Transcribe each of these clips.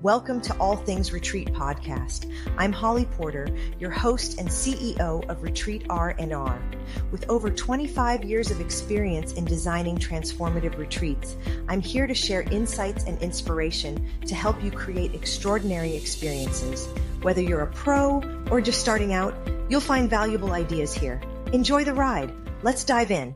Welcome to All Things Retreat podcast. I'm Holly Porter, your host and CEO of Retreat R&R. With over 25 years of experience in designing transformative retreats, I'm here to share insights and inspiration to help you create extraordinary experiences. Whether you're a pro or just starting out, you'll find valuable ideas here. Enjoy the ride. Let's dive in.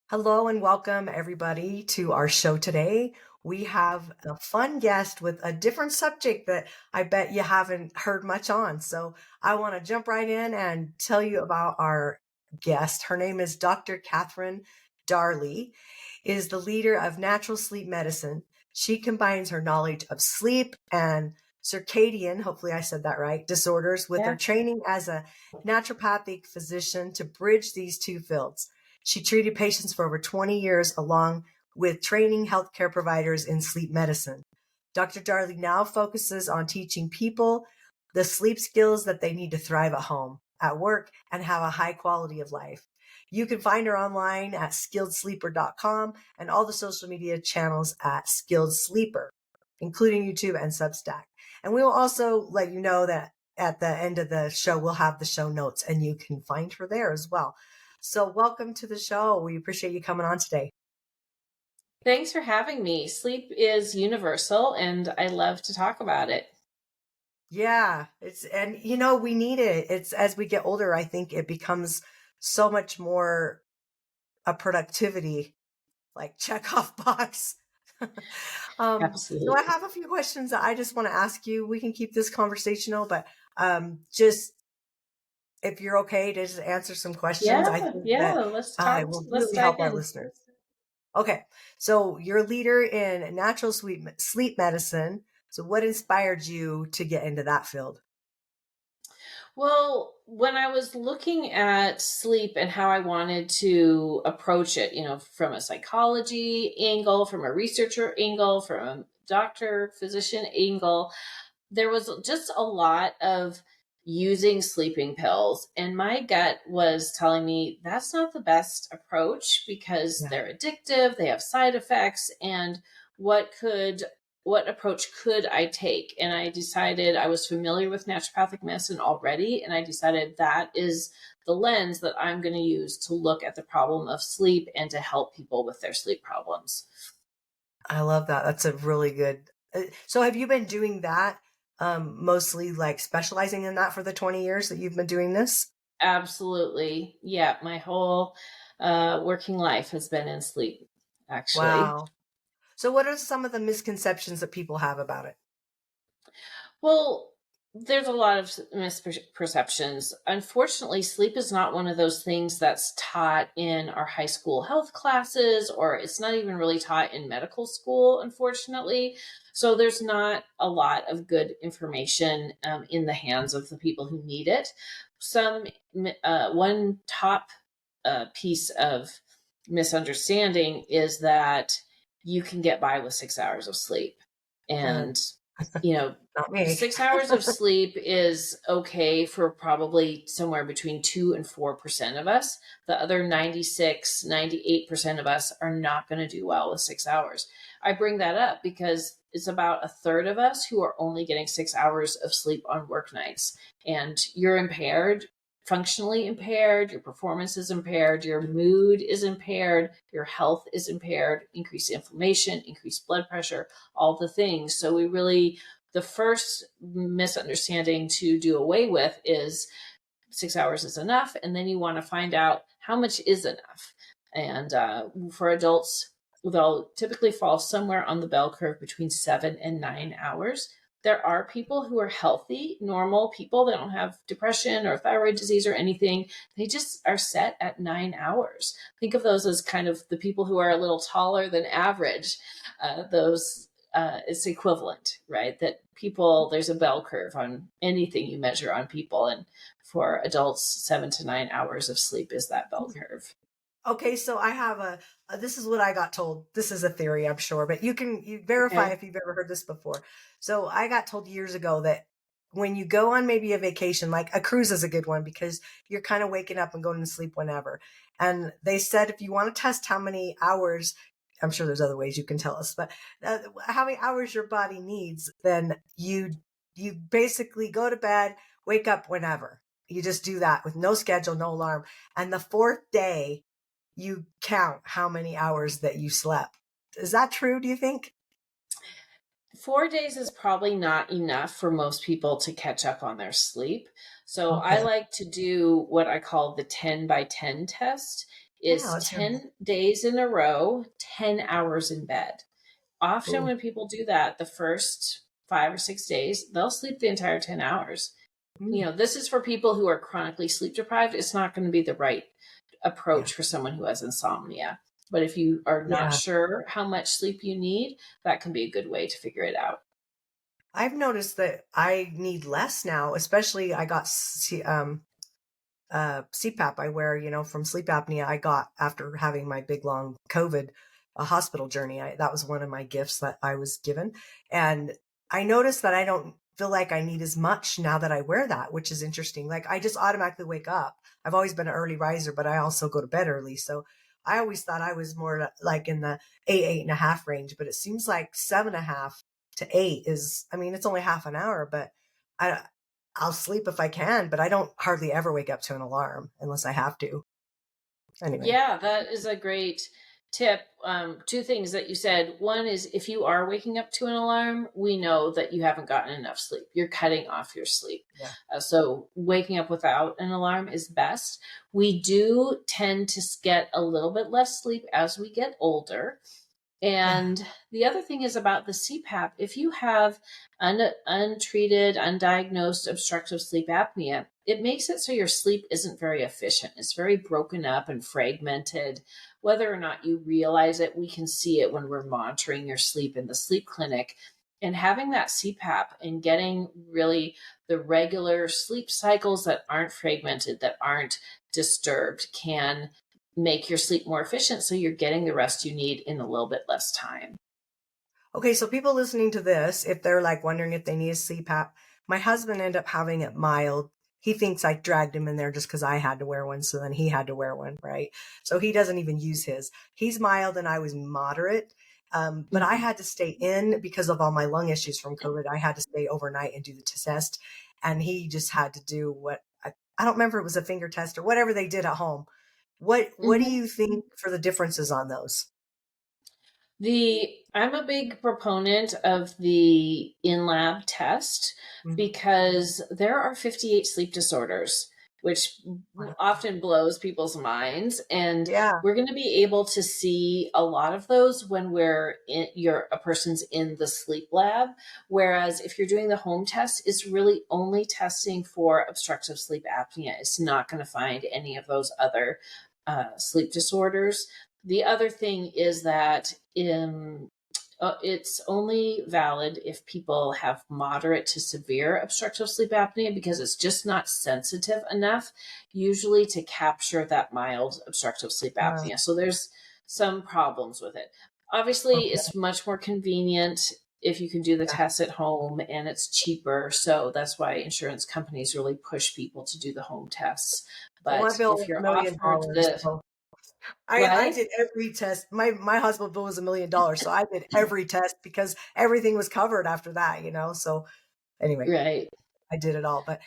Hello and welcome everybody to our show today. We have a fun guest with a different subject that I bet you haven't heard much on. So I want to jump right in and tell you about our guest. Her name is Dr. Catherine Darley, is the leader of natural sleep medicine. She combines her knowledge of sleep and circadian, hopefully I said that right, disorders with her training as a naturopathic physician to bridge these two fields. She treated patients for over 20 years along with training healthcare providers in sleep medicine. Dr. Darley now focuses on teaching people the sleep skills that they need to thrive at home, at work, and have a high quality of life. You can find her online at skilledsleeper.com and all the social media channels at Skilled Sleeper, including YouTube and Substack. And we will also let you know that at the end of the show, we'll have the show notes and you can find her there as well. So welcome to the show. We appreciate you coming on today. Thanks for having me. Sleep is universal and I love to talk about it. Yeah, we need it. It's as we get older, I think it becomes so much more a productivity, like check off box. Absolutely. So I have a few questions that I just want to ask you. We can keep this conversational, but just if you're okay to just answer some questions, I think let's talk. it will really help our listeners. Okay, so you're a leader in natural sleep medicine. So what inspired you to get into that field? Well, when I was looking at sleep and how I wanted to approach it, from a psychology angle, from a researcher angle, from a doctor, physician angle, there was just a lot of using sleeping pills. And my gut was telling me that's not the best approach because they're addictive, they have side effects, and what approach could I take? And I decided I was familiar with naturopathic medicine already, and I decided that is the lens that I'm going to use to look at the problem of sleep and to help people with their sleep problems. I love that. That's a really good. So have you been doing that? Mostly like specializing in that for the 20 years that you've been doing this? Absolutely. Yeah. My whole working life has been in sleep, actually. Wow. So what are some of the misconceptions that people have about it? Well, there's a lot of misperceptions. Unfortunately, sleep is not one of those things that's taught in our high school health classes, or it's not even really taught in medical school, unfortunately. So there's not a lot of good information in the hands of the people who need it. One top piece of misunderstanding is that you can get by with 6 hours of sleep. And, Not me. 6 hours of sleep is okay for probably somewhere between 2 and 4% of us. The other 98% of us are not going to do well with 6 hours. I bring that up because it's about a third of us who are only getting 6 hours of sleep on work nights. And you're impaired, functionally impaired, your performance is impaired, your mood is impaired, your health is impaired, increased inflammation, increased blood pressure, all the things. So the first misunderstanding to do away with is 6 hours is enough. And then you want to find out how much is enough. And for adults, they'll typically fall somewhere on the bell curve between 7 and 9 hours. There are people who are healthy, normal people. They don't have depression or thyroid disease or anything. They just are set at 9 hours. Think of those as kind of the people who are a little taller than average. It's equivalent, right? That people, there's a bell curve on anything you measure on people. And for adults, 7 to 9 hours of sleep is that bell curve. Okay, so I have this is what I got told. This is a theory, I'm sure, but you verify if you've ever heard this before. So I got told years ago that when you go on maybe a vacation, like a cruise is a good one because you're kind of waking up and going to sleep whenever. And they said, if you want to test how many hours I'm sure there's other ways you can tell us, but how many hours your body needs, then you basically go to bed, wake up whenever. You just do that with no schedule, no alarm. And the fourth day, you count how many hours that you slept. Is that true, do you think? 4 days is probably not enough for most people to catch up on their sleep. So I Okay. like to do what I call the 10 by 10 test Yeah, is let's hear more. 10 days in a row, 10 hours in bed. Often Ooh, when people do that, the first 5 or 6 days, they'll sleep the entire 10 hours. mm, This is for people who are chronically sleep deprived. It's not going to be the right yeah. approach for someone who has insomnia. But if you are not Yeah. sure how much sleep you need, that can be a good way to figure it out. I've noticed that I need less now, especially I got CPAP I wear, from sleep apnea I got after having my big long COVID hospital journey. That was one of my gifts that I was given. And I noticed that I don't feel like I need as much now that I wear that, which is interesting. Like I just automatically wake up. I've always been an early riser, but I also go to bed early. So I always thought I was more like in the 8.5 range, but it seems like 7.5 to 8 is, I mean, it's only half an hour, but I, I'll sleep if I can, but I don't hardly ever wake up to an alarm unless I have to. Anyway, Yeah, that is a great tip. Two things that you said. One is if you are waking up to an alarm, we know that you haven't gotten enough sleep. You're cutting off your sleep. yeah. So waking up without an alarm is best. We do tend to get a little bit less sleep as we get older. Yeah. And the other thing is about the CPAP. If you have untreated, undiagnosed obstructive sleep apnea, it makes it so your sleep isn't very efficient. It's very broken up and fragmented. Whether or not you realize it, we can see it when we're monitoring your sleep in the sleep clinic. And having that CPAP and getting really the regular sleep cycles that aren't fragmented, that aren't disturbed, can make your sleep more efficient so you're getting the rest you need in a little bit less time. Okay, so people listening to this, if they're like wondering if they need a CPAP, my husband ended up having it mild. He thinks I dragged him in there just because I had to wear one, so then he had to wear one, right? So he doesn't even use his. He's mild and I was moderate. But I Mhm. had to stay in because of all my lung issues from COVID. I had to stay overnight and do the test. And he just had to do what I don't remember, it was a finger test or whatever they did at home. What do Mhm. you think for the differences on those? I'm a big proponent of the in-lab test Mm, because there are 58 sleep disorders, which wow. often blows people's minds. And Yeah. we're going to be able to see a lot of those when a person's in the sleep lab. Whereas if you're doing the home test, it's really only testing for obstructive sleep apnea. It's not going to find any of those other sleep disorders. The other thing is that it's only valid if people have moderate to severe obstructive sleep apnea because it's just not sensitive enough usually to capture that mild obstructive sleep Uh, apnea. So there's some problems with it. Obviously, okay. it's much more convenient if you can do the Yeah. test at home and it's cheaper. So that's why insurance companies really push people to do the home tests. Well, my But bill if was you're offered $1 million. the So I what? did every test. My hospital bill was $1 million. So I did every test because everything was covered after that. So anyway, Right. I did it all. But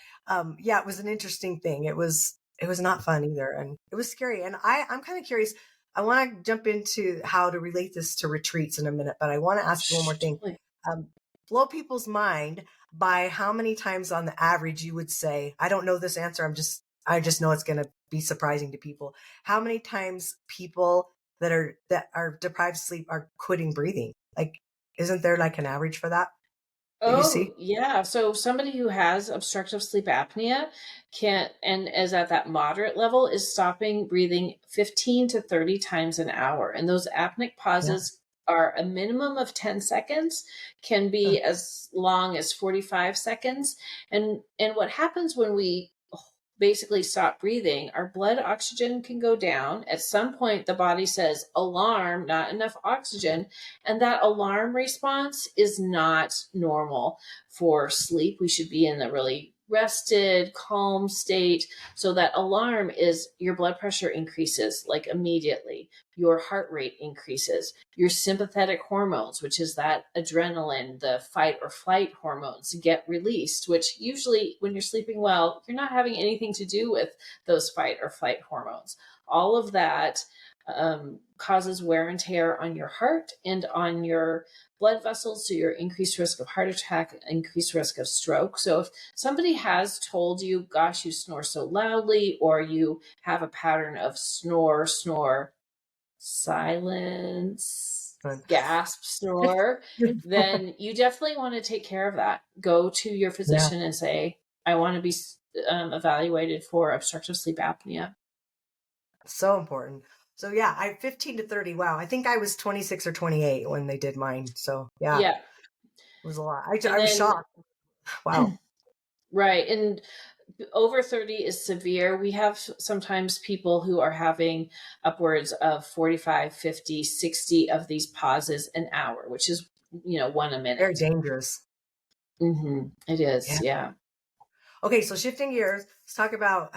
yeah, it was an interesting thing. It was not fun either. And it was scary. And I'm kind of curious. I want to jump into how to relate this to retreats in a minute, but I want to ask you one more thing. Totally. Um, blow people's mind by how many times on the average you would say, I don't know this answer. I just know it's going to be surprising to people. How many times people that are deprived of sleep are quitting breathing? Like, isn't there like an average for that you Oh, see? yeah. So somebody who has obstructive sleep apnea can and is at that moderate level is stopping breathing 15 to 30 times an hour. And those apneic Yeah. pauses are a minimum of 10 seconds, can be as long as 45 seconds. And what happens when we basically stop breathing, our blood oxygen can go down. At some point, the body says, alarm, not enough oxygen. And that alarm response is not normal for sleep. We should be in a really rested, calm state. So that alarm is your blood pressure increases like immediately, your heart rate increases, your sympathetic hormones, which is that adrenaline, the fight or flight hormones, get released, which usually when you're sleeping well, you're not having anything to do with those fight or flight hormones. All of that causes wear and tear on your heart and on your blood vessels, so your increased risk of heart attack, increased risk of stroke. So if somebody has told you, gosh, you snore so loudly, or you have a pattern of snore, silence, Fun. gasp, snore, then you definitely want to take care of that. Go to your Yeah, physician and say, I want to be evaluated for obstructive sleep apnea. so important. So yeah, I 15 to 30. Wow, I think I was 26 or 28 when they did mine. So yeah, Yeah. it was a lot. And I was then, shocked. Wow, right. And over 30 is severe. We have sometimes people who are having upwards of 45, 50, 60 of these pauses an hour, which is, one a very minute. dangerous. It is. Yeah. Yeah. Okay, so shifting gears, let's talk about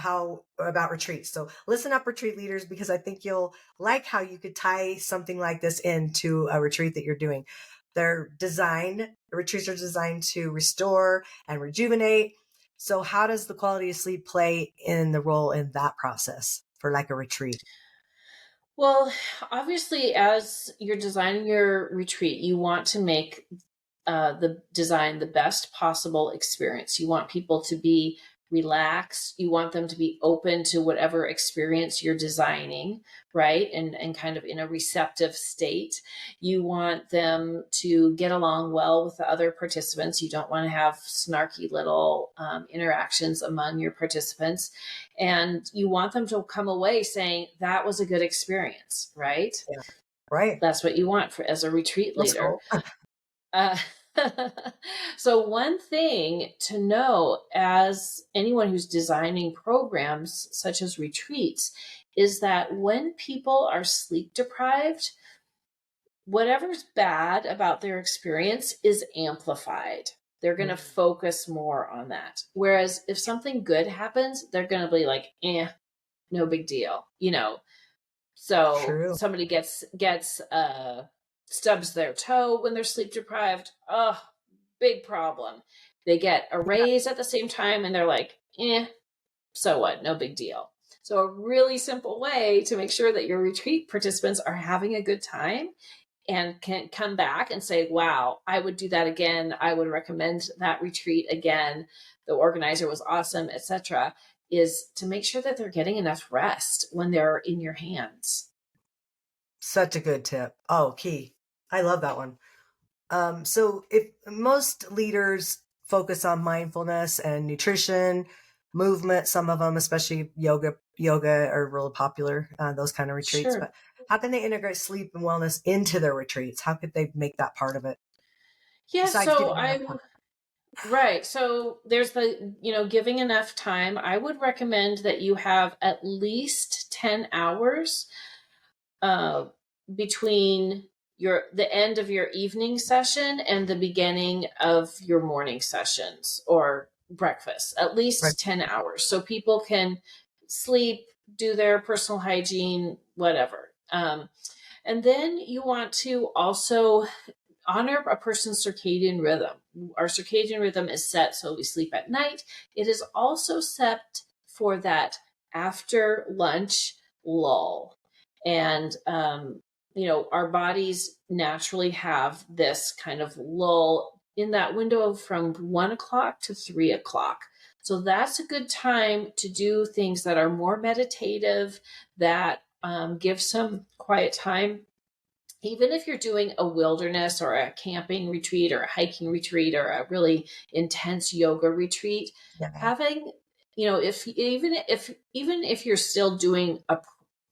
about retreats. So listen up, retreat leaders, because I think you'll like how you could tie something like this into a retreat that you're doing. Retreats are designed to restore and rejuvenate. So how does the quality of sleep play in the role in that process for like a retreat? Well, obviously, as you're designing your retreat, you want to make the design the best possible experience. You want people to be relaxed. You want them to be open to whatever experience you're designing, right? And kind of in a receptive state. You want them to get along well with the other participants. You don't want to have snarky little interactions among your participants. And you want them to come away saying, that was a good experience, right? Yeah, right. That's what you want as a retreat That's leader. cool. Uh, so, one thing to know as anyone who's designing programs such as retreats is that when people are sleep deprived, whatever's bad about their experience is amplified. They're going to focus more on that. Whereas if something good happens, they're going to be like, no big deal. So True. somebody gets stubs their toe when they're sleep deprived. Oh, big problem. They get a raise at the same time and they're like, so what? No big deal. So a really simple way to make sure that your retreat participants are having a good time and can come back and say, wow, I would do that again. I would recommend that retreat again. The organizer was awesome, etc., is to make sure that they're getting enough rest when they're in your hands. Such a good tip. Oh, key. I love that one. So if most leaders focus on mindfulness and nutrition, movement, some of them, especially yoga are really popular, those kind of retreats, Sure. but how can they integrate sleep and wellness into their retreats? How could they make that part of it Yeah, besides so giving enough time? right. So there's giving enough time. I would recommend that you have at least 10 hours uh, between the end of your evening session and the beginning of your morning sessions or breakfast, at Right. least 10 hours. So people can sleep, do their personal hygiene, whatever. And then you want to also honor a person's circadian rhythm. Our circadian rhythm is set so we sleep at night. It is also set for that after lunch lull. And, our bodies naturally have this kind of lull in that window from 1 o'clock to 3 o'clock. So that's a good time to do things that are more meditative, that give some quiet time. Even if you're doing a wilderness or a camping retreat or a hiking retreat or a really intense yoga retreat, Yeah. having, if even if you're still doing a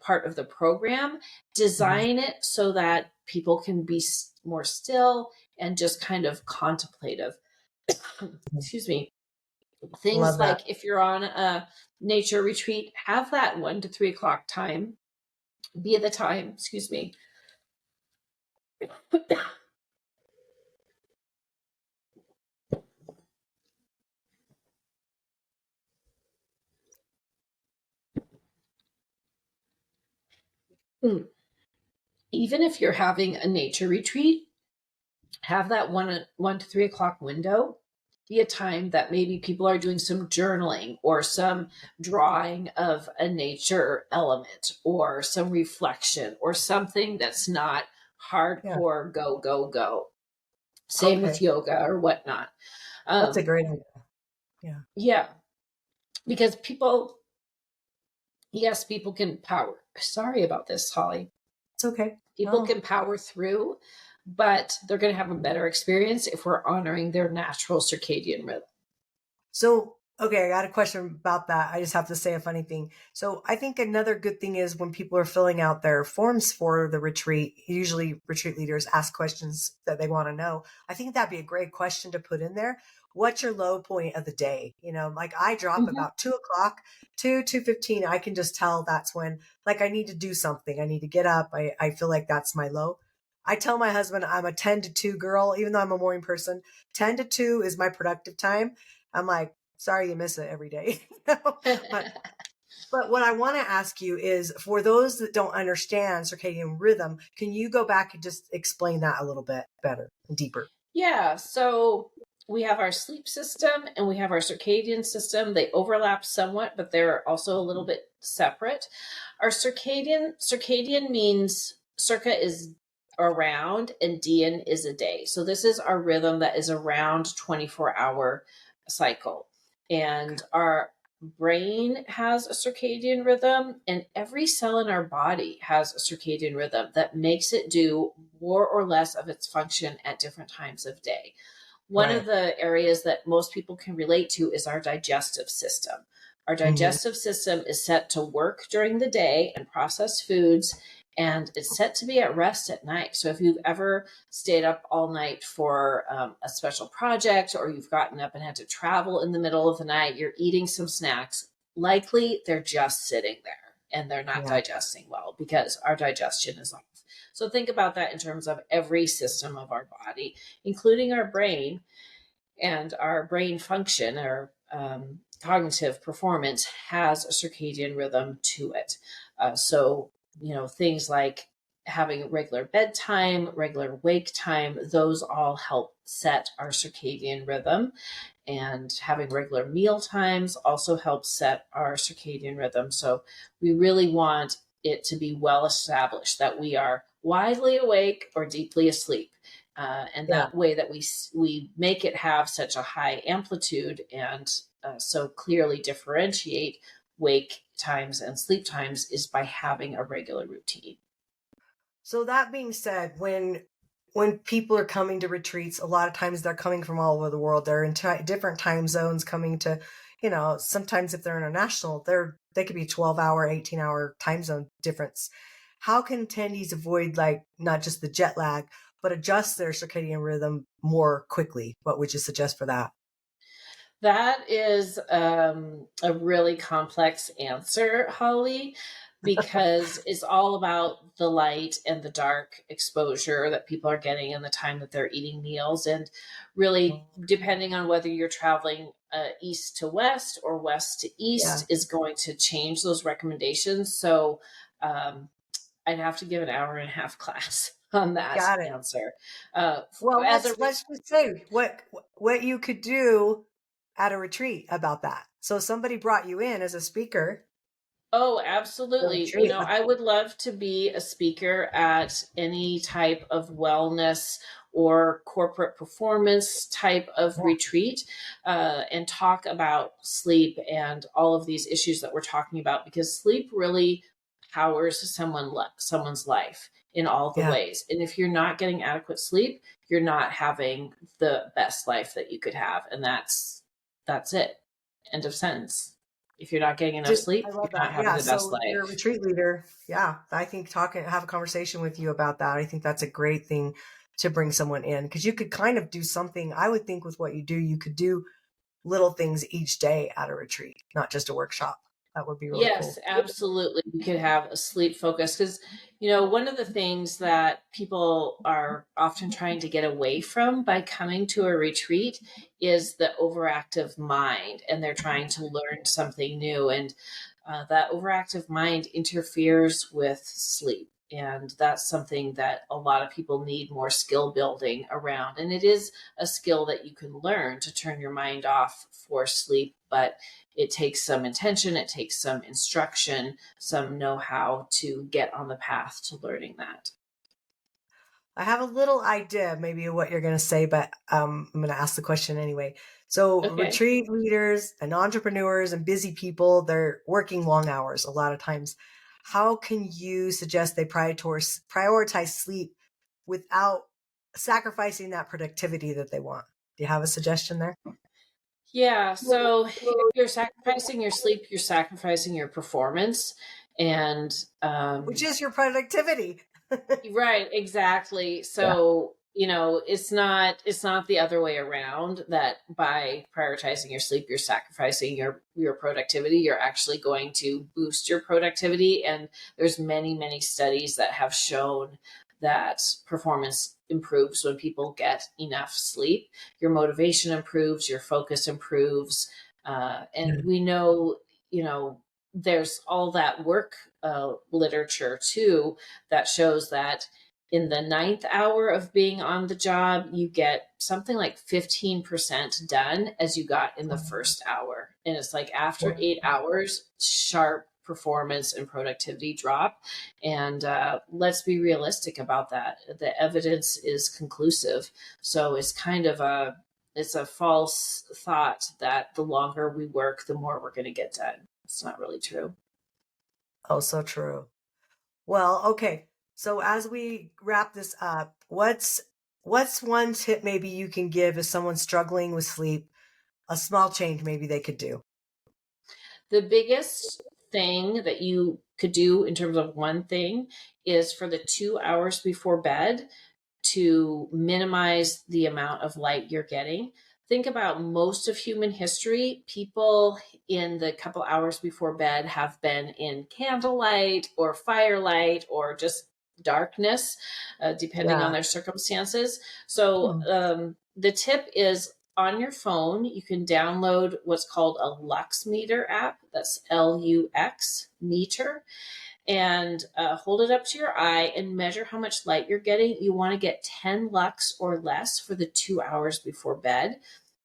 part of the program, Mhm. design it so that people can be more still and just kind of contemplative. Excuse me. Things Love that. like if you're on a nature retreat, have that 1 to 3 o'clock time be the time, excuse me, Mm. Even if you're having a nature retreat, have that 1 to 3 o'clock window be a time that maybe people are doing some journaling or some drawing of a nature element or some reflection or something that's not Yeah. hardcore go, go, go. Same with Okay. yoga or whatnot. That's a Um, great idea. Yeah. yeah, because people, yes, people can power. Sorry about this, Holly. It's okay. People No. can power through, but they're going to have a better experience if we're honoring their natural circadian rhythm. So, okay, I got a question about that. I just have to say a funny thing. So, I think another good thing is when people are filling out their forms for the retreat, usually retreat leaders ask questions that they want to know. I think that'd be a great question to put in there. What's your low point of the day? Like I drop Mm-hmm. about 2 o'clock, 2:15. I can just tell that's when, like, I need to do something. I need to get up. I feel like that's my low. I tell my husband I'm a 10 to 2 girl, even though I'm a morning person. 10 to 2 is my productive time. I'm like, sorry you miss it every day. but what I want to ask you is for those that don't understand circadian rhythm, can you go back and just explain that a little bit better and deeper? Yeah, so we have our sleep system and we have our circadian system. They overlap somewhat, but they're also a little bit separate. Our circadian means circa is around and dian is a day. So this is our rhythm that is around 24-hour cycle. And our brain has a circadian rhythm, and every cell in our body has a circadian rhythm that makes it do more or less of its function at different times of day. One of Right. the areas that most people can relate to is our digestive system. Our Hmm. digestive system is set to work during the day and process foods, and it's set to be at rest at night. So if you've ever stayed up all night for a special project, or you've gotten up and had to travel in the middle of the night, you're eating some snacks, likely they're just sitting there and they're not Yeah. digesting well because our digestion is off. So think about that in terms of every system of our body, including our brain, and our brain function, our cognitive performance has a circadian rhythm to it. Things like having regular bedtime, regular wake time, those all help set our circadian rhythm. And having regular meal times also helps set our circadian rhythm. So we really want it to be well established that we are widely awake or deeply asleep. And Yeah. that way that we make it have such a high amplitude and so clearly differentiate wake times and sleep times is by having a regular routine. So that being said, when people are coming to retreats, a lot of times they're coming from all over the world. They're in different time zones coming to, sometimes if they're international, they could be 12-hour, 18-hour time zone difference. How can attendees avoid like not just the jet lag, but adjust their circadian rhythm more quickly? What would you suggest for that? That is a really complex answer, Holly, because it's all about the light and the dark exposure that people are getting in the time that they're eating meals. And really, depending on whether you're traveling east to west or west to Yeah, east, is going to change those recommendations. So um, I'd have to give an hour and a half class on that got it. answer. Well, As a let's just say what you could do at a retreat about that. So if somebody brought you in as a speaker Oh, for a absolutely. retreat. I would love to be a speaker at any type of wellness or corporate performance type of Yeah, retreat and talk about sleep and all of these issues that we're talking about because sleep really powers someone's life in all the yeah. ways. And if you're not getting adequate sleep, you're not having the best life that you could have. And that's it. End of sentence. If you're not getting enough I sleep, love you're not that. having Yeah. the best So you're a life. retreat leader. Yeah. I think have a conversation with you about that. I think that's a great thing to bring someone in because you could kind of do something. I would think with what you do, you could do little things each day at a retreat, not just a workshop. That would be really Yes, cool. absolutely. You could have a sleep focus because, one of the things that people are often trying to get away from by coming to a retreat is the overactive mind, and they're trying to learn something new. And that overactive mind interferes with sleep. And that's something that a lot of people need more skill building around. And it is a skill that you can learn to turn your mind off for sleep, but it takes some intention, it takes some instruction, some know how to get on the path to learning that. I have a little idea maybe of what you're going to say, but I'm going to ask the question anyway. So, Okay. retreat leaders and entrepreneurs and busy people, they're working long hours a lot of times. How can you suggest they prioritize sleep without sacrificing that productivity that they want? Do you have a suggestion there? Yeah. So if you're sacrificing your sleep, you're sacrificing your performance. And Which is your productivity. right, exactly. Yeah. So, it's not the other way around that by prioritizing your sleep, you're sacrificing your productivity. You're actually going to boost your productivity. And there's many, many studies that have shown that performance improves when people get enough sleep. Your motivation improves, your focus improves. And we know, you know, there's all that work literature too that shows that in the ninth hour of being on the job, you get something like 15% done as you got in the first hour. And it's like after 8 hours, sharp performance and productivity drop. And let's be realistic about that. The evidence is conclusive. So it's a false thought that the longer we work, the more we're going to get done. It's not really true. Oh, so true. Well, okay. So as we wrap this up, what's one tip maybe you can give if someone's struggling with sleep, a small change maybe they could do? The biggest thing that you could do in terms of one thing is for the 2 hours before bed to minimize the amount of light you're getting. Think about most of human history. People in the couple hours before bed have been in candlelight or firelight or just darkness, depending on Yeah. their circumstances. So, Hmm. the tip is on your phone, you can download what's called a Lux Meter app. That's Lux meter, and hold it up to your eye and measure how much light you're getting. You want to get 10 lux or less for the 2 hours before bed.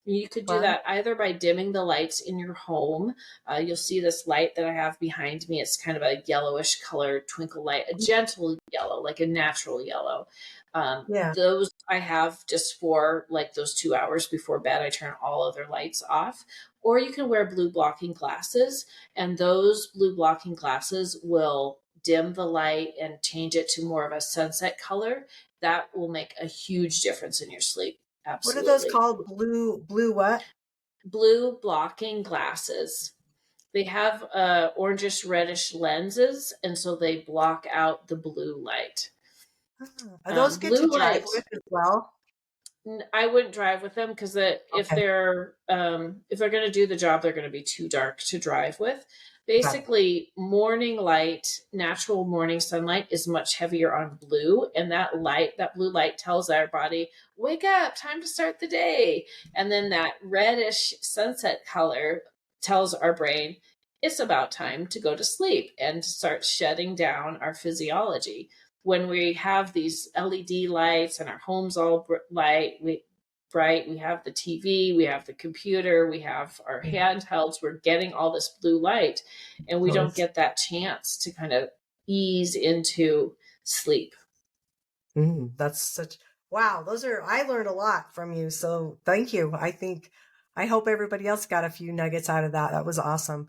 You could do Wow. that either by dimming the lights in your home. You'll see this light that I have behind me. It's kind of a yellowish color twinkle light, a gentle yellow, like a natural yellow. Yeah. Those I have just for like those 2 hours before bed. I turn all other lights off. Or you can wear blue blocking glasses, and those blue blocking glasses will dim the light and change it to more of a sunset color. That will make a huge difference in your sleep. What are those Absolutely. called? Blue what? Blue blocking glasses. They have orangish reddish lenses, and so they block out the blue light. Ah, are those good to Blue drive light, with as well? I wouldn't drive with them because Okay. if they're going to do the job, they're going to be too dark to drive with. Got it. Basically, morning light, natural morning sunlight, is much heavier on blue, and that blue light, tells our body, "Wake up, time to start the day." And then that reddish sunset color tells our brain it's about time to go to sleep and start shutting down our physiology. When we have these LED lights and our homes all bright, we have the TV, we have the computer, we have our Mm. handhelds, we're getting all this blue light, and we don't Noise. get that chance to kind of ease into sleep. That's such wow. Those are I learned a lot from you. So thank you. I hope everybody else got a few nuggets out of that. That was awesome.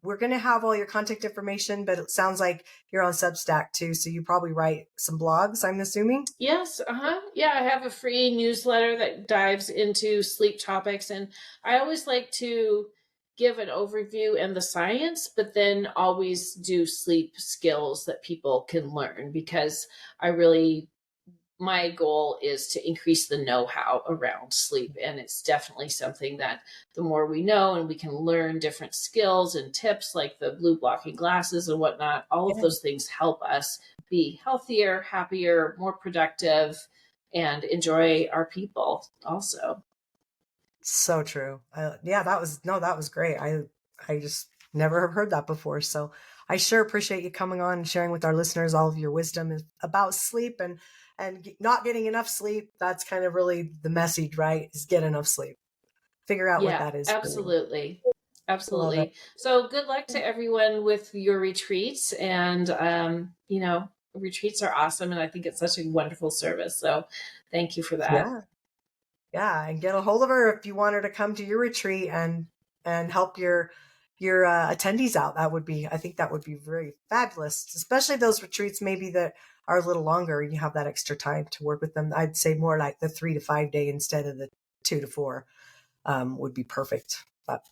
We're gonna have all your contact information, but it sounds like you're on Substack too. So you probably write some blogs, I'm assuming. Yes, uh-huh. Yeah, I have a free newsletter that dives into sleep topics, and I always like to give an overview and the science, but then always do sleep skills that people can learn because I really my goal is to increase the know-how around sleep, and it's definitely something that the more we know and we can learn different skills and tips like the blue blocking glasses and whatnot, all of Yeah. those things help us be healthier, happier, more productive, and enjoy our people also. So true. Yeah, that was no, that was great. I just never have heard that before. So I sure appreciate you coming on and sharing with our listeners all of your wisdom about sleep and not getting enough sleep. That's kind of really the message, right? Is get enough sleep. Figure out what Yeah, that is for you. absolutely. Love it. Absolutely. So good luck to everyone with your retreats. And, retreats are awesome. And I think it's such a wonderful service. So thank you for that. Yeah. Yeah. And get a hold of her if you want her to come to your retreat and help your attendees out. I think that would be very fabulous, especially those retreats maybe that are a little longer and you have that extra time to work with them. I'd say more like the 3 to 5 day instead of the 2 to 4 would be perfect. But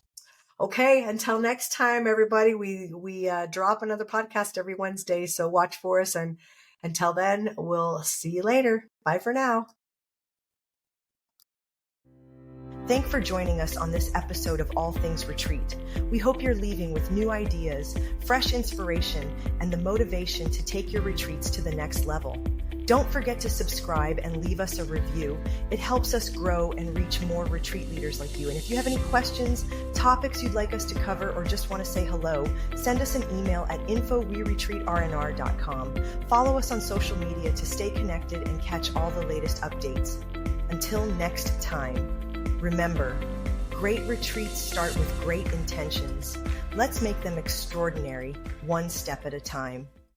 okay, until next time, everybody, we drop another podcast every Wednesday, so watch for us. And until then, we'll see you later. Bye for now. Thanks for joining us on this episode of All Things Retreat. We hope you're leaving with new ideas, fresh inspiration, and the motivation to take your retreats to the next level. Don't forget to subscribe and leave us a review. It helps us grow and reach more retreat leaders like you. And if you have any questions, topics you'd like us to cover, or just want to say hello, send us an email at info@weretreatrnr.com. Follow us on social media to stay connected and catch all the latest updates. Until next time, remember, great retreats start with great intentions. Let's make them extraordinary, one step at a time.